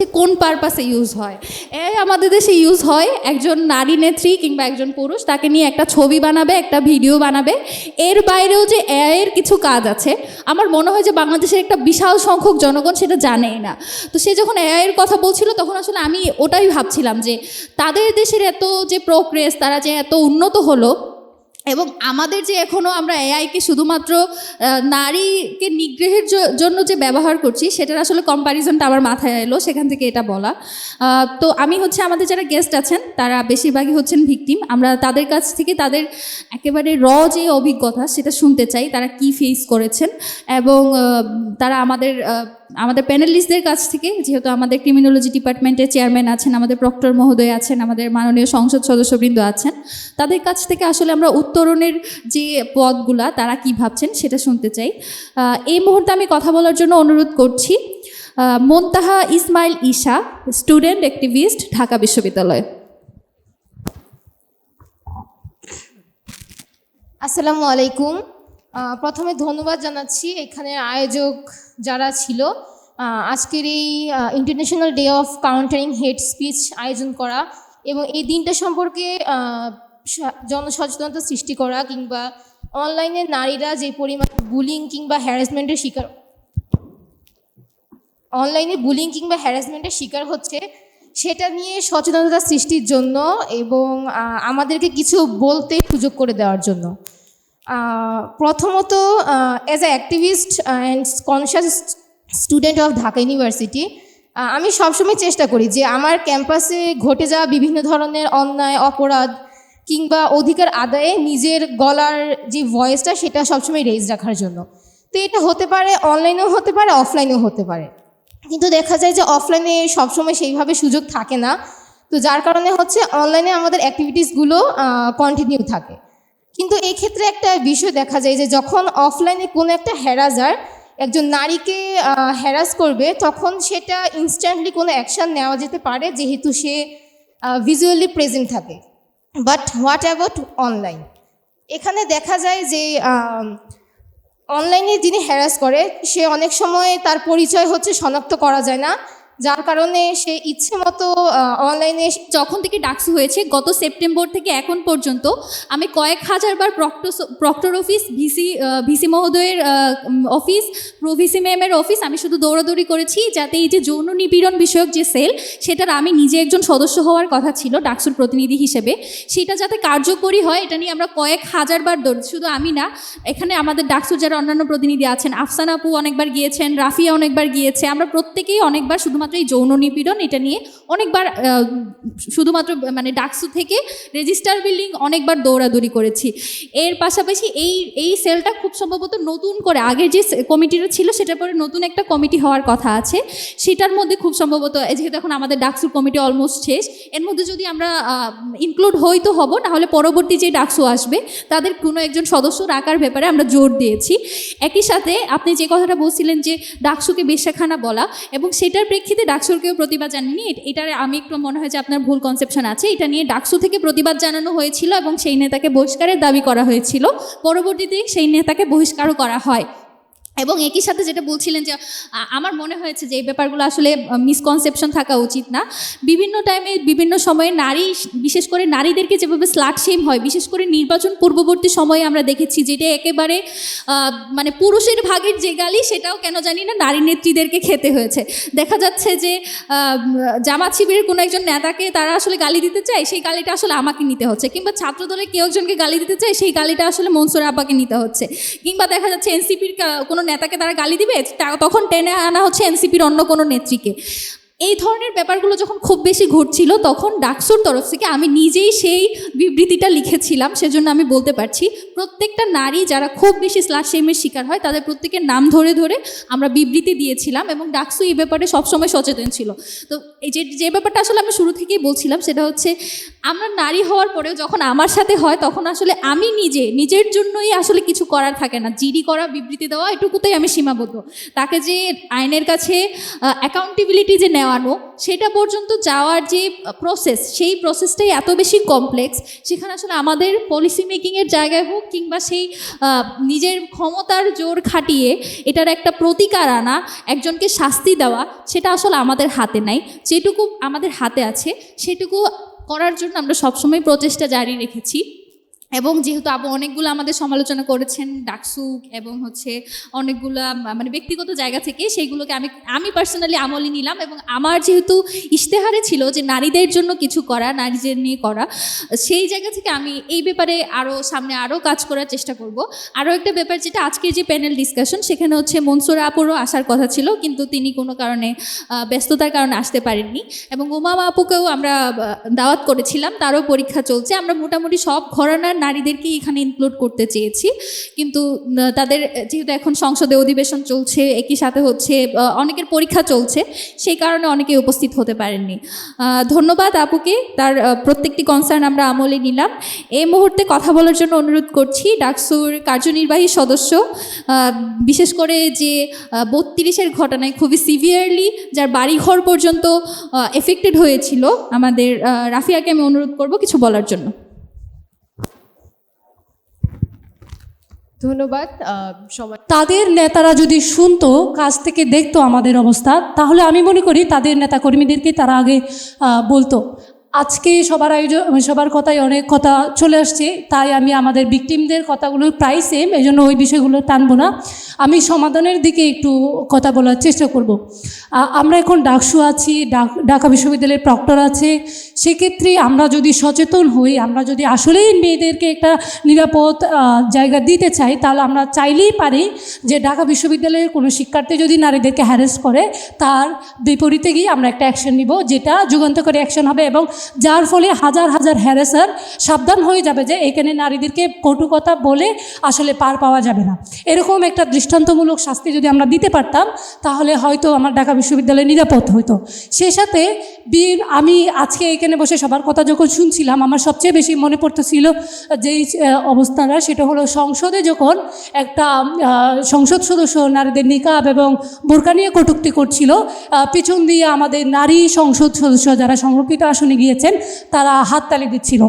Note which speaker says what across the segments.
Speaker 1: কোন পারপাসে ইউজ হয়। এআই আমাদের দেশে ইউজ হয় একজন নারী নেত্রী কিংবা একজন পুরুষ তাকে নিয়ে একটা ছবি বানাবে, একটা ভিডিও বানাবে। এর বাইরেও যে এআই এর কিছু কাজ আছে, আমার মনে হয় যে বাংলাদেশের একটা বিশাল সংখ্যক জনগণ সেটা জানেই না। তো সে যখন এআই এর কথা বলছিল তখন আসলে আমি ওটাই ভাবছিলাম যে তাদের দেশের এত যে প্রোগ্রেস, তারা যে এত উন্নত হলো, এবং আমাদের যে এখনও আমরা এআইকে শুধুমাত্র নারীকে নিগ্রহের জন্য যে ব্যবহার করছি, সেটার আসলে কম্প্যারিজনটা আমার মাথায় এলো, সেখান থেকে এটা বলা। তো আমি আমাদের যারা গেস্ট আছেন তারা বেশিরভাগই হচ্ছেন ভিকটিম। আমরা তাদের কাছ থেকে তাদের একেবারে যে অভিজ্ঞতা সেটা শুনতে চাই, তারা কি ফেস করেছেন। এবং তারা আমাদের প্যানেলিস্টদের কাছ থেকে, যেহেতু আমাদের ক্রিমিনোলজি ডিপার্টমেন্টের চেয়ারম্যান আছেন, আমাদের প্রক্টর মহোদয় আছেন, আমাদের মাননীয় সংসদ সদস্যবৃন্দ আছেন, তাদের কাছ থেকে আসলে আমরা উত্তরণের যে পদগুলা তারা কি ভাবছেন সেটা শুনতে চাই। এই মুহূর্তে আমি কথা বলার জন্য অনুরোধ করছি মুনতাহা ইসমাইল ঈশা, স্টুডেন্ট অ্যাক্টিভিস্ট, ঢাকা বিশ্ববিদ্যালয়।
Speaker 2: আসসালামু আলাইকুম। প্রথমে ধন্যবাদ জানাচ্ছি এখানে আয়োজক যারা ছিল আজকের এই international day of countering hate speech আয়োজন করা এবং এই দিনটা সম্পর্কে জনসচেতনতা সৃষ্টি করা, কিংবা অনলাইনে নারীরা যে পরিমাণ বুলিং কিংবা হ্যারাসমেন্টের শিকার হচ্ছে সেটা নিয়ে সচেতনতা সৃষ্টির জন্য এবং আমাদেরকে কিছু বলতে সুযোগ করে দেওয়ার জন্য। প্রথমত, as a activist and conscious student of Dhaka university, আমি সবসময় চেষ্টা করি যে আমার ক্যাম্পাসে ঘটে যাওয়া বিভিন্ন ধরনের অন্যায়, অপরাধ কিংবা অধিকার আদায়ে নিজের গলার যে ভয়েসটা সেটা সবসময় রেজ রাখার জন্য। তো এটা হতে পারে অনলাইনেও হতে পারে, অফলাইনেও হতে পারে, কিন্তু দেখা যায় যে অফলাইনে সবসময় সেইভাবে সুযোগ থাকে না। তো যার কারণে অনলাইনে আমাদের অ্যাক্টিভিটিসগুলো কন্টিনিউ থাকে। কিন্তু এই ক্ষেত্রে একটা বিষয় দেখা যায় যে যখন অফলাইনে কোনো একটা হ্যারাসার একজন নারীকে হ্যারাস করবে, তখন সেটা ইনস্ট্যান্টলি কোনো অ্যাকশান নেওয়া যেতে পারে যেহেতু সে ভিজুয়ালি প্রেজেন্ট থাকে। But what about online? এখানে দেখা যায় যে অনলাইনে যিনি হ্যারাস করে সে অনেক সময় তার পরিচয় শনাক্ত করা যায় না, যার কারণে সে ইচ্ছে মতো অনলাইনে।
Speaker 1: যখন থেকে ডাকসু হয়েছে গত সেপ্টেম্বর থেকে এখন পর্যন্ত আমি কয়েক হাজারবার প্রক্টর অফিস, ভিসি মহোদয়ের অফিস, প্রভিসি ম্যামের অফিস আমি শুধু দৌড়াদৌড়ি করেছি, যাতে এই যে যৌন নিপীড়ন বিষয়ক যে সেল, সেটার আমি নিজে একজন সদস্য হওয়ার কথা ছিল ডাকসুর প্রতিনিধি হিসেবে, সেটা যাতে কার্যকরী হয় এটা নিয়ে আমরা কয়েক হাজারবার দৌড়েছি। শুধু আমি না, এখানে আমাদের ডাকসুর যারা অন্যান্য প্রতিনিধি আছেন, আফসানা আপু অনেকবার গিয়েছেন, রাফিয়া অনেকবার গিয়েছে, আমরা প্রত্যেকেই অনেকবার শুধুমাত্র এই যৌন নিপীড়ন এটা নিয়ে অনেকবার শুধুমাত্র ডাকসু থেকে রেজিস্টার বিল্ডিং অনেকবার দৌড়াদৌড়ি করেছি। এর পাশাপাশি এই সেলটা খুব সম্ভবত নতুন করে, আগের যে কমিটিটা ছিল সেটার পরে নতুন একটা কমিটি হওয়ার কথা আছে, সেটার মধ্যে খুব সম্ভবত, যেহেতু এখন আমাদের ডাকসুর কমিটি অলমোস্ট শেষ, এর মধ্যে যদি আমরা ইনক্লুড হই তো হব, নাহলে পরবর্তী যে ডাকসু আসবে তাদের কোনো একজন সদস্য রাখার ব্যাপারে আমরা জোর দিয়েছি। একই সাথে আপনি যে কথাটা বলছিলেন যে ডাকসুকে বেশ্যাখানা বলা, এবং সেটার প্রেক্ষিতে ডাকসুর কেউ প্রতিবাদ জানায়নি, এটার আমি একটু মনে হয় যে আপনার ভুল কনসেপশন আছে। এটা নিয়ে ডাকসু থেকে প্রতিবাদ জানানো হয়েছিল এবং সেই নেতাকে বহিষ্কারের দাবি করা হয়েছিল, পরবর্তীতে সেই নেতাকে বহিষ্কারও করা হয়। এবং একই সাথে যেটা বলছিলেন যে আমার মনে হয়েছে যে এই ব্যাপারগুলো আসলে মিসকনসেপশন থাকা উচিত না। বিভিন্ন টাইমে বিভিন্ন সময়ে নারী, বিশেষ করে নারীদেরকে যেভাবে স্লাট শেম হয়, বিশেষ করে নির্বাচন পূর্ববর্তী সময়ে আমরা দেখেছি, যেটা একেবারে পুরুষের ভাগের যে গালি সেটাও কেন জানি না নারী নেত্রীদেরকে খেতে হয়েছে। দেখা যাচ্ছে যে জামাত শিবিরের কোনো একজন নেতাকে তারা আসলে গালি দিতে চায়, সেই গালিটা আসলে আমাকে নিতে হচ্ছে, কিংবা ছাত্রদলের কেউ একজনকে গালি দিতে চায়, সেই গালিটা আসলে মনসুর আব্বাকে নিতে হচ্ছে, কিংবা দেখা যাচ্ছে এনসিপির কোনো নেতাকে তারা গালি দিবে, তখন টেনে আনা হচ্ছে এনসিপির অন্য কোনো নেত্রীকে। এই ধরনের ব্যাপারগুলো যখন খুব বেশি ঘটছিল, তখন ডাকসুর তরফ থেকে আমি নিজেই সেই বিবৃতিটা লিখেছিলাম, সেজন্য আমি বলতে পারছি প্রত্যেকটা নারী যারা খুব বেশি স্লাট শেমের শিকার হয় তাদের প্রত্যেকের নাম ধরে ধরে আমরা বিবৃতি দিয়েছিলাম, এবং ডাকসু এই ব্যাপারে সবসময় সচেতন ছিল। তো এই যে ব্যাপারটা আসলে আমি শুরু থেকেই বলছিলাম, সেটা হচ্ছে আমরা নারী হওয়ার পরেও যখন আমার সাথে হয় তখন আসলে আমি নিজের জন্যই আসলে কিছু করার থাকে না, জিডি করা, বিবৃতি দেওয়া, এটুকুতেই আমি সীমাবদ্ধ। তাকে যে আইনের কাছে অ্যাকাউন্টেবিলিটি যে নেওয়া নেওয়ানো, সেটা পর্যন্ত যাওয়ার যে প্রসেস, সেই প্রসেসটাই এত বেশি কমপ্লেক্স। সেখানে আসলে আমাদের পলিসি মেকিংয়ের জায়গায় হোক কিংবা সেই নিজের ক্ষমতার জোর খাটিয়ে এটার একটা প্রতিকার আনা, একজনকে শাস্তি দেওয়া, সেটা আসলে আমাদের হাতে নাই। যেটুকু আমাদের হাতে আছে সেটুকু করার জন্য আমরা সবসময় প্রচেষ্টা জারি রেখেছি। এবং যেহেতু আপু অনেকগুলো আমাদের সমালোচনা করেছেন ডাকসু এবং অনেকগুলো মানে ব্যক্তিগত জায়গা থেকে, সেইগুলোকে আমি পার্সোনালি আমলে নিলাম। এবং আমার যেহেতু ইশতেহারে ছিল যে নারীদের জন্য কিছু করা, নারীদের নিয়ে করা, সেই জায়গা থেকে আমি এই ব্যাপারে সামনে আরও কাজ করার চেষ্টা করব। আরও একটা ব্যাপার, যেটা আজকের যে প্যানেল ডিসকাশন, সেখানে মনসুরা আপুরও আসার কথা ছিল, কিন্তু তিনি কোনো কারণে ব্যস্ততার কারণে আসতে পারেননি। এবং উমামা আপুকেও আমরা দাওয়াত করেছিলাম, তারও পরীক্ষা চলছে। আমরা মোটামুটি সব ঘরানার নারীদেরকেই এখানে ইনক্লুড করতে চেয়েছি, কিন্তু তাদের যেহেতু এখন সংসদে অধিবেশন চলছে, একই সাথে অনেকের পরীক্ষা চলছে, সেই কারণে অনেকে উপস্থিত হতে পারেননি। ধন্যবাদ আপুকে, তার প্রত্যেকটি কনসার্ন আমরা আমলে নিলাম। এই মুহূর্তে কথা বলার জন্য অনুরোধ করছি ডাকসুর কার্যনির্বাহী সদস্য, বিশেষ করে যে 32-এর ঘটনায় খুবই সিভিয়ারলি যার বাড়িঘর পর্যন্ত এফেক্টেড হয়েছিল, আমাদের রাফিয়াকে আমি অনুরোধ করব কিছু বলার জন্য।
Speaker 3: ধন্যবাদ সবাই।
Speaker 4: তাদের নেতারা যদি শুনতো, কাছ থেকে দেখতো আমাদের অবস্থা, তাহলে আমি মনে করি তাদের নেতাকর্মীদেরকে তারা আগে বলতো। আজকে সবার কথাই অনেক কথা চলে আসছে, তাই আমি আমাদের ভিকটিমদের কথাগুলো প্রায় সেম, এই জন্য ওই বিষয়গুলো টানবো না। আমি সমাধানের দিকে একটু কথা বলার চেষ্টা করব। আমরা এখন ডাকসু আছি, ঢাকা বিশ্ববিদ্যালয়ের প্রক্টর আছে। সেক্ষেত্রে আমরা যদি সচেতন হই, আমরা যদি আসলেই মেয়েদেরকে একটা নিরাপদ জায়গা দিতে চাই, তাহলে আমরা চাইলেই পারি যে ঢাকা বিশ্ববিদ্যালয়ের কোনো শিক্ষার্থী যদি নারীদেরকে হ্যারাস করে, তার বিপরীতে গিয়ে আমরা একটা অ্যাকশন নিব, যেটা যুগান্তকারী অ্যাকশন হবে, এবং যার ফলে হাজার হাজার হ্যারাসার সাবধান হয়ে যাবে যে এখানে নারীদেরকে কটু কথা বলে আসলে পার পাওয়া যাবে না। এরকম একটা দৃষ্টান্তমূলক শাস্তি যদি আমরা দিতে পারতাম, তাহলে হয়তো আমার ঢাকা বিশ্ববিদ্যালয় নিরাপদ হতো। সেই সাথে আমি আজকে এখানে বসে সবার কথা যখন শুনছিলাম, আমার সবচেয়ে বেশি মনে পড়তেছিল যেই অবস্থাটা, সেটা হলো সংসদে যখন একটা সংসদ সদস্য নারীদের নিকাব এবং বোরকা নিয়ে কটূক্তি করছিল, পিছন দিয়ে আমাদের নারী সংসদ সদস্য যারা সংরক্ষিত আসনে গিয়েছেন, তারা হাততালি দিচ্ছিল।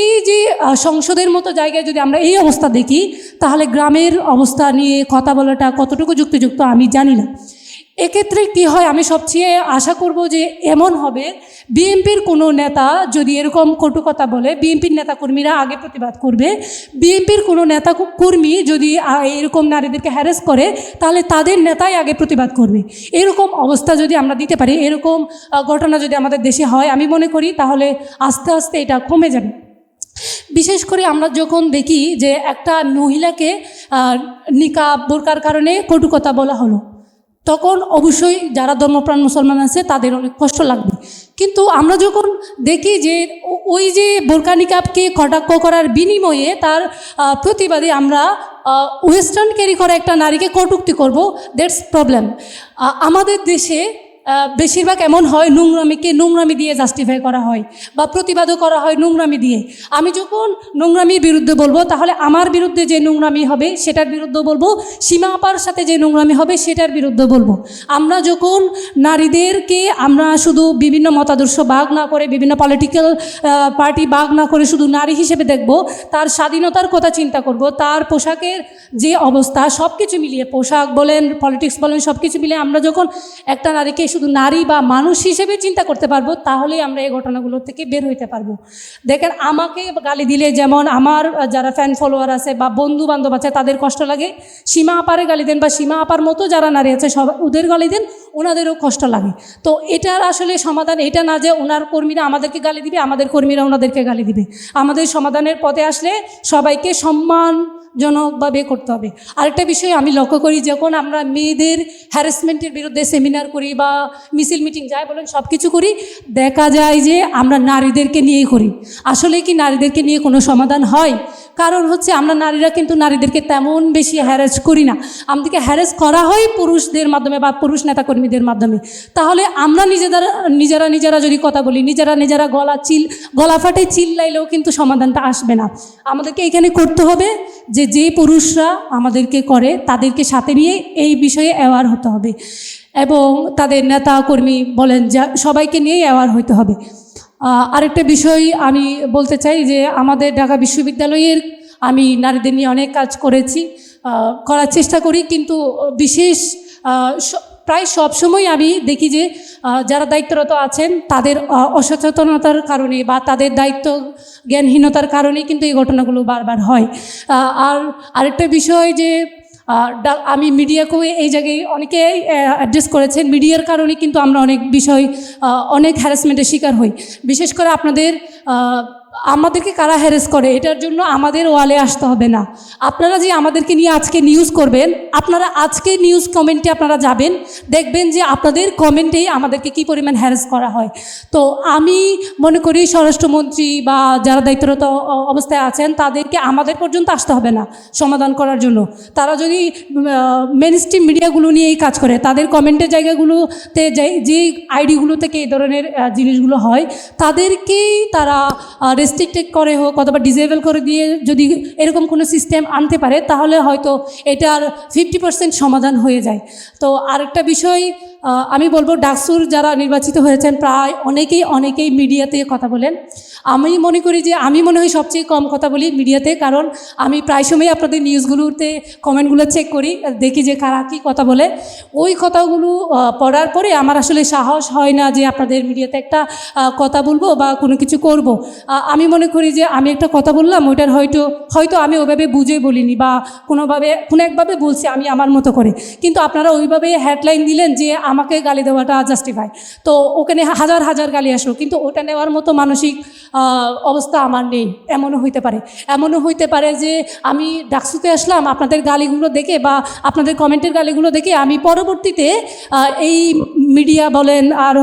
Speaker 4: এই যে সংসদের মতো জায়গায় যদি আমরা এই অবস্থা দেখি, তাহলে গ্রামের অবস্থা নিয়ে কথা বলাটা কতটুকু যুক্তিযুক্ত আমি জানি না। এক্ষেত্রে কী হয়, আমি সবচেয়ে আশা করব যে এমন হবে, বিএনপির কোনো নেতা যদি এরকম কটু কথা বলে, বিএনপির নেতাকর্মীরা আগে প্রতিবাদ করবে। বিএনপির কোনো নেতাকর্মী যদি এরকম নারীদেরকে হ্যারাস করে, তাহলে তাদের নেতাই আগে প্রতিবাদ করবে। এরকম অবস্থা যদি আমরা দিতে পারি, এরকম ঘটনা যদি আমাদের দেশে হয়, আমি মনে করি তাহলে আস্তে আস্তে এটা কমে যাবে। বিশেষ করে আমরা যখন দেখি যে একটা মহিলাকে নিকাব বোরকার কারণে কটু কথা বলা হলো, তখন অবশ্যই যারা ধর্মপ্রাণ মুসলমান আছে তাদের অনেক কষ্ট লাগবে। কিন্তু আমরা যখন দেখি যে ওই যে বোরকা নিকাবকে কটাক্ষ করার বিনিময়ে তার প্রতিবাদে আমরা ওয়েস্টার্ন ক্যারি করা একটা নারীকে কটূক্তি করব, দ্যাটস প্রবলেম। আমাদের দেশে বেশিরভাগ এমন হয়, নোংরামিকে নোংরামি দিয়ে জাস্টিফাই করা হয় বা প্রতিবাদও করা হয় নোংরামি দিয়ে। আমি যখন নোংরামির বিরুদ্ধে বলবো, তাহলে আমার বিরুদ্ধে যে নোংরামি হবে সেটার বিরুদ্ধে বলবো, সীমা আপার সাথে যে নোংরামি হবে সেটার বিরুদ্ধে বলবো। আমরা যখন নারীদেরকে আমরা শুধু বিভিন্ন মতাদর্শ ভাগ না করে, বিভিন্ন পলিটিক্যাল পার্টি ভাগ না করে শুধু নারী হিসেবে দেখব, তার স্বাধীনতার কথা চিন্তা করব, তার পোশাকের যে অবস্থা সব কিছু মিলিয়ে, পোশাক বলেন, পলিটিক্স বলেন, সব কিছু মিলিয়ে আমরা যখন একটা নারীকে শুধু নারী বা মানুষ হিসেবে চিন্তা করতে পারবো, তাহলেই আমরা এই ঘটনাগুলোর থেকে বের হইতে পারবো। দেখেন, আমাকে গালি দিলে যেমন আমার যারা ফ্যান ফলোয়ার আছে বা বন্ধু বান্ধব আছে তাদের কষ্ট লাগে, সীমা আপারে গালি দেন বা সীমা আপার মতো যারা নারী আছে সব ওদের গালি দেন, ওনাদেরও কষ্ট লাগে। তো এটার আসলে সমাধান এটা না যে ওনার কর্মীরা আমাদেরকে গালি দিবে, আমাদের কর্মীরা ওনাদেরকে গালি দিবে। আমাদের সমাধানের পথে আসলে সবাইকে সম্মানজনকভাবে করতে হবে। আরেকটা বিষয় আমি লক্ষ্য করি, যখন আমরা মেয়েদের হ্যারাসমেন্টের বিরুদ্ধে সেমিনার করি বা মিছিল মিটিং যাই বলেন সব কিছু করি, দেখা যায় যে আমরা নারীদেরকে নিয়েই করি। আসলে কি নারীদেরকে নিয়ে কোনো সমাধান হয়? কারণ হচ্ছে আমরা নারীরা কিন্তু নারীদেরকে তেমন বেশি হ্যারাস করি না, আমাদেরকে হ্যারাস করা হয় পুরুষদের মাধ্যমে বা পুরুষ নেতাকর্মীদের মাধ্যমে। তাহলে আমরা নিজেরা যদি কথা বলি, নিজেরা গলা ফাটে চিল্লাইলেও কিন্তু সমাধানটা আসবে না। আমাদেরকে এখানে করতে হবে যে যে পুরুষরা আমাদেরকে করে তাদেরকে সাথে নিয়ে এই বিষয়ে অ্যাওয়ার হতে হবে এবং তাদের নেতা কর্মী বলেন যা সবাইকে নিয়েই অ্যাওয়ার হতে হবে। আরেকটা বিষয় আমি বলতে চাই যে আমাদের ঢাকা বিশ্ববিদ্যালয়ের আমি নারীদের নিয়ে অনেক কাজ করেছি, করার চেষ্টা করি, কিন্তু বিশেষ প্রায় সব সময় আমি দেখি যে যারা দায়িত্বরত আছেন তাদের অসচেতনতার কারণে বা তাদের দায়িত্ব জ্ঞানহীনতার কারণে কিন্তু এই ঘটনাগুলো বারবার হয়। আর আরেকটা বিষয় যে আমি মিডিয়াকেও এই জায়গায় অনেকে অ্যাড্রেস করেছেন, মিডিয়ার কারণে কিন্তু আমরা অনেক বিষয় অনেক হ্যারাসমেন্টের শিকার হই। বিশেষ করে আমাদেরকে কারা হ্যারাস করে এটার জন্য আমাদের ওয়ালে আসতে হবে না। আপনারা যে আমাদেরকে নিয়ে আজকে নিউজ করবেন, আপনারা আজকে নিউজ কমেন্টে আপনারা যাবেন, দেখবেন যে আপনাদের কমেন্টেই আমাদেরকে কী পরিমাণ হ্যারাস করা হয়। তো আমি মনে করি স্বরাষ্ট্রমন্ত্রী বা যারা দায়িত্বরত অবস্থায় আছেন তাদেরকে আমাদের পর্যন্ত আসতে হবে না সমাধান করার জন্য। তারা যদি মেন স্ট্রিম মিডিয়াগুলো নিয়েই কাজ করে, তাদের কমেন্টের জায়গাগুলোতে যে আইডিগুলো থেকে এই ধরনের জিনিসগুলো হয় তাদেরকেই তারা রেস্ট্রিক্টেড করে হোক অথবা ডিসেবল করে দিয়ে যদি এরকম কোনো সিস্টেম আনতে পারে তাহলে হয়তো এটার 50% সমাধান হয়ে যায়। তো আরেকটা বিষয় আমি বলবো, ডাকসুর যারা নির্বাচিত হয়েছেন প্রায় অনেকেই মিডিয়াতে কথা বলেন। আমি মনে করি যে আমি মনে হয় সবচেয়ে কম কথা বলি মিডিয়াতে, কারণ আমি প্রায় সময় আপনাদের নিউজগুলোতে কমেন্টগুলো চেক করি, দেখি যে কারা কী কথা বলে। ওই কথাগুলো পড়ার পরে আমার আসলে সাহস হয় না যে আপনাদের মিডিয়াতে একটা কথা বলবো বা কোনো কিছু করব। আমি মনে করি যে আমি একটা কথা বললাম ওইটার হয়তো আমি ওইভাবে বুঝে বলিনি বা কোনো একভাবে বলছি আমি আমার মতো করে, কিন্তু আপনারা ওইভাবে হেডলাইন দিলেন যে আমাকে গালি দেওয়াটা জাস্টিফাই। তো ওখানে হাজার হাজার গালি আসলো, কিন্তু ওটা নেওয়ার মতো মানসিক অবস্থা আমার নেই। এমনও হইতে পারে যে আমি ডাকসুতে আসলাম আপনাদের গালিগুলো দেখে বা আপনাদের কমেন্টের গালিগুলো দেখে আমি পরবর্তীতে এই মিডিয়া বলেন আর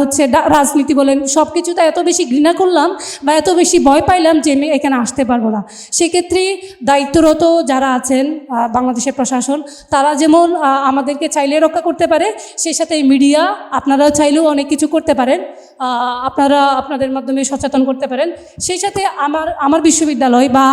Speaker 4: রাজনীতি বলেন সব কিছুতে এত বেশি ঘৃণা করলাম বা এত বেশি ভয় পাইলাম যে আমি এখানে আসতে পারবো না। সেক্ষেত্রে দায়িত্বরত যারা আছেন বাংলাদেশের প্রশাসন, তারা যেমন আমাদেরকে চাইলে রক্ষা করতে পারে, সেই সাথে মিডিয়া আপনারা চাইলেও অনেক কিছু করতে পারেন, আপনারা আপনাদের মাধ্যমে সচেতন করতে পারেন। সেই সাথে আমার বিশ্ববিদ্যালয় বা